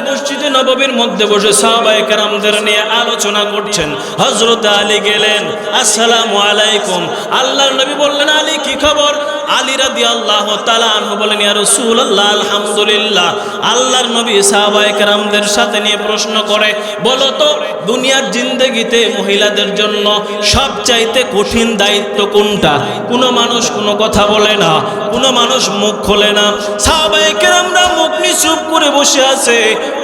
মসজিদে নববীর মধ্যে বসে সাহাবায়ে কেরামদের নিয়ে আলোচনা করছেন। হযরত আলী গেলেন, আসসালামু আলাইকুম। আল্লাহর নবী বললেন, আলী কি খবর? আলী রাদিয়াল্লাহু তাআলা আনহু বলেন, ইয়া রাসূলুল্লাহ আলহামদুলিল্লাহ। আল্লাহর নবী সাহাবায়ে কেরামদের সাথে নিয়ে প্রশ্ন করে, বলো তো দুনিয়ার জিন্দেগিতে মহিলাদের জন্য সবচাইতে কঠিন দায়িত্ব কোনটা? কোনো মানুষ কোনো কথা বলে না, কোনো মানুষ মুখ খোলে না। সাহাবায়ে কেরামরা মুখ নিচুপ করে বসে আছে।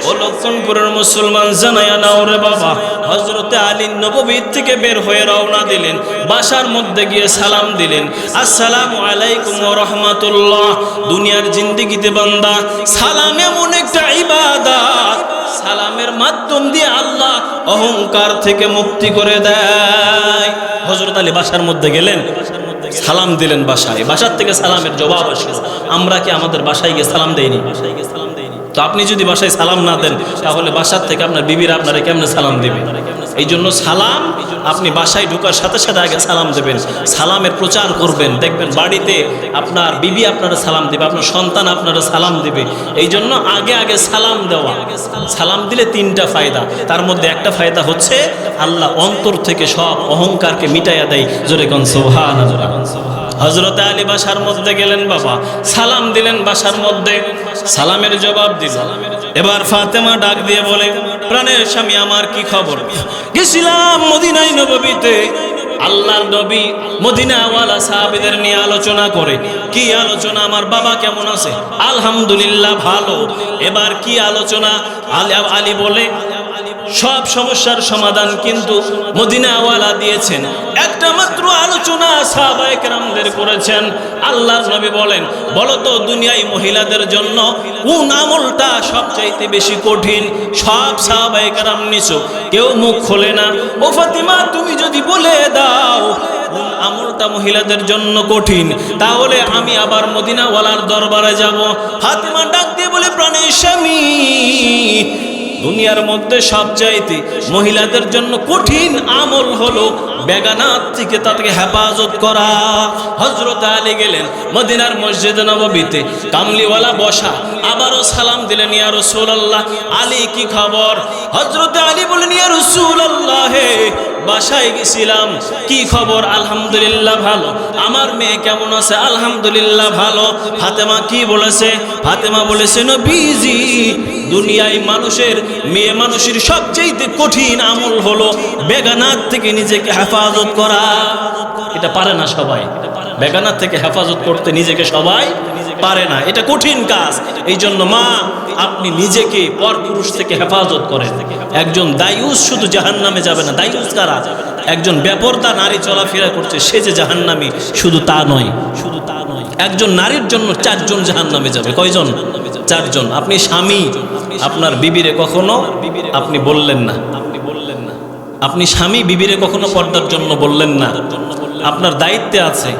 ও লক্ষণপুরের মুসলমান, জানায়া নাও রে বাবা। হযরতে আলী নববীর থেকে বের হয়ে রওনা দিলেন, বাসার মধ্যে গিয়ে সালাম দিলেন, আসসালামু আলাইকুম ওয়া রাহমাতুল্লাহ। দুনিয়ার জিন্দেগিতে বান্দা সালাম এমন একটা ইবাদত, সালামের মাধ্যম দিয়ে আল্লাহ অহংকার থেকে মুক্তি করে দেয়। হযরত আলী বাসার মধ্যে গেলেন, সালাম দিলেন বাসায়, বাসার থেকে সালামের জবাব আসলো। আমরা কি আমাদের বাসায় গিয়ে সালাম দেইনি? তো আপনি যদি বাসায় সালাম না দেন, তাহলে বাসার থেকে আপনার বিবিরা আপনারা কেমনে সালাম দিবে? এই জন্য সালাম আপনি বাসায় ঢোকার সাথে সাথে আগে সালাম দেবেন, সালামের প্রচার করবেন। দেখবেন বাড়িতে আপনার বিবি আপনারা সালাম দিবে, আপনার সন্তান আপনারা সালাম দিবে। এই জন্য আগে আগে সালাম দেওয়া। সালাম দিলে তিনটা ফায়দা, তার মধ্যে একটা ফায়দা হচ্ছে আল্লাহ অন্তর থেকে সব অহংকারকে মিটাইয়া দেয়। জোরে কোন সুবহানাল্লাহ। হযরত আলী বাসার মধ্যে গেলেন, বাবা সালাম দিলেন বাসার মধ্যে, সালামের জবাব দিল। এবার ফাতেমা ডাক দিয়ে বলে, প্রাণের স্বামী আমার কি খবর? গেছিলাম মদিনায় নববীতে, আল্লাহর নবী মদিনাওয়ালা সাহাবীদের নিয়ে আলোচনা করে। কি আলোচনা? আমার বাবা কেমন আছে? আলহামদুলিল্লাহ ভালো। এবার কি আলোচনা? আলী বলে, সব সমস্যার সমাধান কিন্তু মদিনাওয়ালা দিয়েছেন, একটা মাত্র আলোচনা সাহাবায়ে কেরামদের করেছেন। আল্লাহর নবী বলেন, বলো তো দুনিয়ায় মহিলাদের জন্য কোন আমলটা সবচাইতে বেশি কঠিন? সব সাহাবায়ে কেরাম নিছো, কেউ মুখ খোলে না। ও ফাতিমা, তুমি যদি বলে দাও কোন আমলটা মহিলাদের জন্য কঠিন, তাহলে আমি আবার মদিনাওয়ালার দরবারে যাব। ফাতিমা ডাক দিয়ে বলে, প্রাণের স্বামী দুনিয়ার মধ্যে সবচাইতে মহিলাদের জন্য কঠিন আমল হলো বেগানাত থেকে তাকে হেফাজত করা। হযরত আলী গেলেন মদিনার মসজিদে নববীতে, কামলিওয়ালা বসা, আবারও সালাম দিলেন, ইয়া রাসূলুল্লাহ আলী কি খবর? হযরত আলী বলেন, ইয়া রাসূলুল্লাহ হে বাসায় গেছিলাম, কি খবর? আলহামদুলিল্লাহ ভালো। আমার মেয়ে কেমন আছে? আলহামদুলিল্লাহ ভালো। ফাতেমা কি বলেছে? ফাতেমা বলেছে, নবীজি দুনিয়ায় মানুষের মেয়ে মানুষের সবচেয়ে কঠিন আমল হলো বেগানাত থেকে নিজেকে হেফাজত করা। এটা পারে না সবাই, বেগানাত থেকে হেফাজত করতে নিজেকে সবাই পারে না, এটা কঠিন কাজ। এই জন্য মা, আপনি নিজেকে পরপুরুষ থেকে হেফাজত করেন। একজন দায়ুস শুধু জাহান্নামে যাবে না। দায়ুস কারা? একজন বেপরদা নারী চলাফেরা করছে, সে যে জাহান্নামী শুধু তা নয়, শুধু তা নয়। একজন নারীর জন্য 4 জন জাহান্নামে যাবে। কয়জন? 4 জন। আপনি স্বামী, আপনার বিবিরে কখনো আপনি বললেন না, আপনি স্বামী বিবিরে কখনো পর্দার জন্য বললেন না। আপনার দায়িত্বে আছে,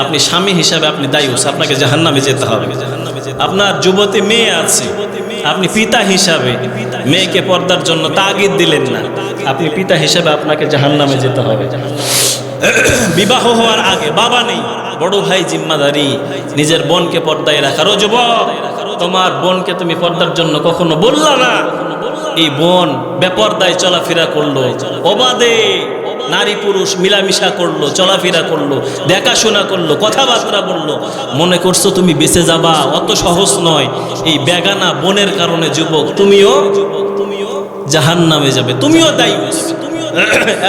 আপনি স্বামী হিসাবে আপনি দায়ুস, আপনাকে জাহান্নামে যেতে হবে। আপনার যুবতী মেয়ে আছে, আপনি পিতা হিসাবে মেয়েকে পর্দার জন্য তাগিদ দিলেন না, আপনি পিতা হিসাবে আপনাকে জাহান্নামে যেতে হবে। বিবাহ হওয়ার আগে বাবা নেই, বড় ভাই জিম্মাদারি নিজের বোনকে পর্দায় রাখার। ও যুবক, তোমার বোনকে তুমি পর্দার জন্য কখনো বললা না। এই বোন বেপর্দায় চলাফেরা করলো, অবাধে নারী পুরুষ মিলামিশা করলো, চলাফেরা করলো, দেখাশোনা করলো, কথাবার্তা বললো, মনে করছো তুমি বেঁচে যাবা? অত সহজ নয়। এই বেগানা বোনের কারণে যুবক তুমিও জাহান্নামে যাবে, তুমিও দায়ী।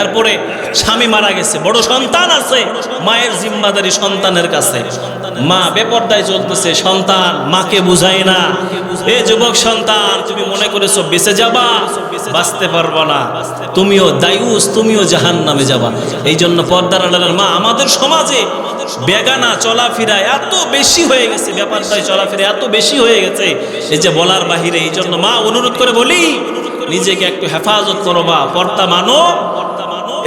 এরপরে স্বামী মারা গেছে, বড় সন্তান আছে, মায়ের জিম্মাদারি সন্তানের কাছে। মা বেপর্দায় চলতেছে, সন্তান মাকে বুঝায় না। এ যুবক সন্তান, তুমি মনে করেছো বেঁচে যাবা, বাঁচতে পারবা না, তুমিও দায়ুস, তুমিও জাহান্নামে যাবা। এই জন্য পর্দার আড়ালের মা, আমাদের সমাজে বেগানা চলাফেরা এত বেশি হয়ে গেছে, বেপর্দায় চলাফেরা এত বেশি হয়ে গেছে, এই যে বলার বাহিরে। এই জন্য মা, অনুরোধ করে বলি, নিজেকে একটু হেফাজত করো বা পর্দা মানো।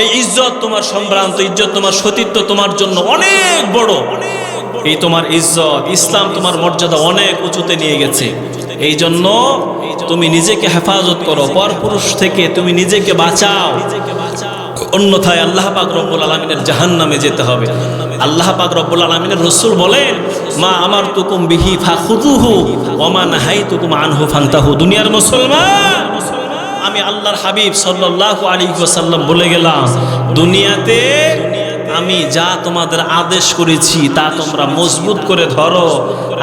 এই ইজ্জত তোমার সম্ভ্রান্ত, ইজ্জত তোমার সতীত্ব তোমার জন্য অনেক বড়। এই তোমার ইজ্জত, ইসলাম তোমার মর্যাদা অনেক উঁচুতে নিয়ে গেছে। এই জন্য তুমি নিজেকে হেফাজত করো, পরপুরুষ থেকে তুমি নিজেকে বাঁচাও, অন্যথায় আল্লাহ পাক রব্বুল আলামিনের জাহান্নামে যেতে হবে। আল্লাহ পাক রব্বুল আলামিনের রাসূল বলেন, মা আমারতুকুম বিহি ফাখুযুহু ওয়া মা নাহাইতুকুম আনহু ফান্তাহু। দুনিয়ার মুসলমান, আমি আল্লাহর হাবিব সাল্লাল্লাহু আলাইহি ওয়াসাল্লাম বলে গেলাম, দুনিয়াতে আমি যা তোমাদের আদেশ করেছি তা তোমরা মজবুত করে ধরো,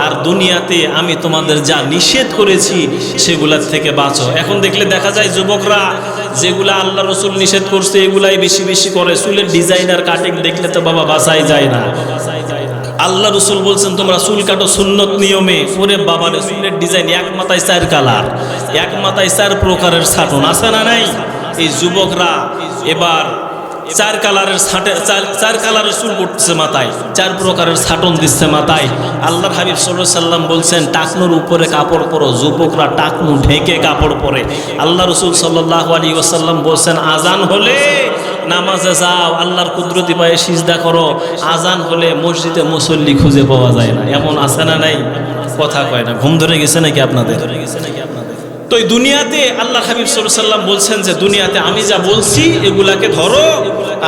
আর দুনিয়াতে আমি তোমাদের যা নিষেধ করেছি সেগুলোর থেকে বাঁচো। এখন দেখলে দেখা যায় যুবকরা যেগুলা আল্লাহ রসুল নিষেধ করছে এগুলাই বেশি বেশি করে। চুলের ডিজাইনার কাটিং দেখলে তো বাবা বাঁচাই যায় না। আল্লাহ রসুল বলছেন তোমরা চুল কাটো সুন্নত নিয়মে। ওরে বাবারে, চুলের ডিজাইন এক মাথায় 4 কালার, এক মাথায় 4 প্রকারের ছাটন আছে না নাই? এই যুবকরা এবার 4 কালারের চার কালারের চুল করতেছে মাথায়, 4 প্রকারের ছাটন দিচ্ছে মাথায়। আল্লাহর হাবিব সাল্লাল্লাহু আলাইহি ওয়াসাল্লাম বলছেন টাকনুর উপরে কাপড় পরো। যুবকরা টাকনু ঢেকে কাপড় পরে। আল্লাহ রসুল সাল্লাল্লাহু আলাইহি ওয়াসাল্লাম বলছেন আজান হলে নামাজে যাও, আল্লাহর কুদরতি পায়ে সিজদা করো। আজান হলে মসজিদে মুসল্লি খুঁজে পাওয়া যায় না। এমন আছে না নাই? কথা কয় না। ঘুম ধরে গেছে নাকি আপনাদের? তো এই দুনিয়াতে আল্লাহ হাবিব সাল্লাল্লাহু আলাইহি ওয়াসাল্লাম বলছেন যে দুনিয়াতে আমি যা বলছি এগুলাকে ধরো,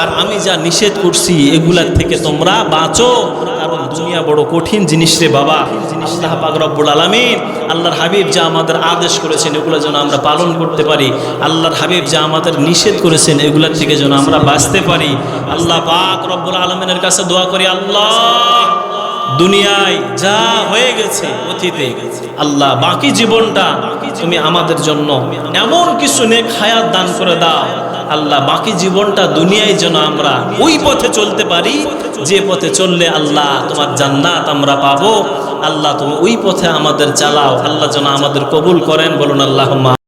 আর আমি যা নিষেধ করছি এগুলার থেকে তোমরা বাঁচো। কারণ দুনিয়া বড় কঠিন জিনিস রে বাবা। আল্লাহ পাক রব্বুল আলামিন, আল্লাহর হাবিব যা আমাদের আদেশ করেছেন এগুলো যেন আমরা পালন করতে পারি, আল্লাহর হাবিব যা আমাদের নিষেধ করেছেন এগুলার থেকে যেন আমরা বাঁচতে পারি। আল্লাহ পাক রব্বুল আলামিনের কাছে দোয়া করি, আল্লাহ দুনিয়ায় যা হয়ে গেছে অতীতে, আল্লাহ বাকি জীবনটা তুমি আমাদের জন্য এমন কিছু নেক হায়াত দান করে দাও। আল্লাহ বাকি জীবনটা দুনিয়ায় যেন আমরা ওই পথে চলতে পারি যে পথে চললে আল্লাহ তোমার জান্নাত আমরা পাবো। আল্লাহ তুমি ওই পথে আমাদের চালাও। আল্লাহ যেন আমাদের কবুল করেন। বলুন আল্লাহুম্মা।